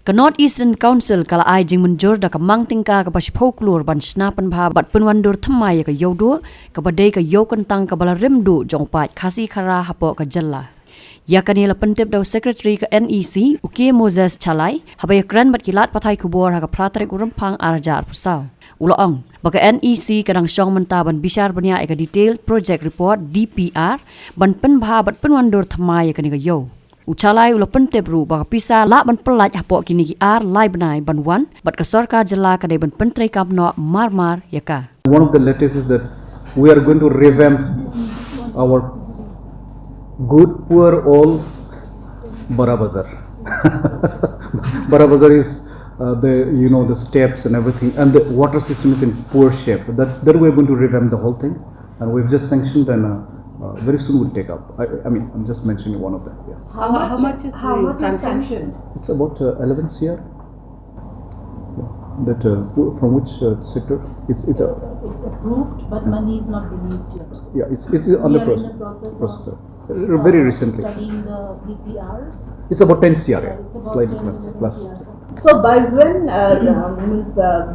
Ka North Eastern Council kala ai jing menjur da ka mang tyngka ka pasipho klur ban snapan bha bat penwandur thamai ka Ïewduh ka badai ka yo kentang ka bala rimdu jong pat khasi khara hapo ka jalla. Ya kanila pentip daw secretary ka NEC ukie Moses Chalai habaya kran bat kilat pathai kubor ha ka pratarik urampang arjar pusau. Uloong baka NEC kadang syong mentaban bishar banya eka detailed project report DPR ban penbha bat penwandur thamai ka ni ka yo. Uchalai ula pentip ru baka pisa la ban pelaj hapo kini ki ar lai banai ban wan bat ka sarkar jala kadai ban pentrai kapno mar yaka. One of the latest is that we are going to revamp our good, poor, all Bara Bazar. Bara Bazar is the steps and everything, and the water system is in poor shape. That we're going to revamp the whole thing, and we've just sanctioned and very soon we'll take up. I mean, I'm just mentioning one of them. Yeah. How much is sanctioned? It's about 11 CR. That from which sector? It's approved, but money is not released yet. Yeah, it's on the process. Very recently. Studying the DPRs. It's about 10 CR. Yeah, it's about Slightly 10 plus. So by when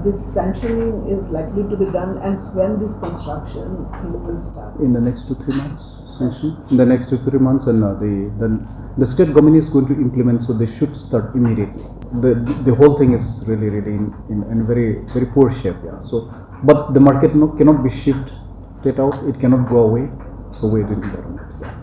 this sanctioning is likely to be done, and when this construction will start? In the next 2-3 months, sanction. In the next 2-3 months, and the state government is going to implement, so they should start immediately. The whole thing is really in very poor shape. Yeah. So, but the market cannot be shifted out. It cannot go away. So we're doing that on it. Yeah.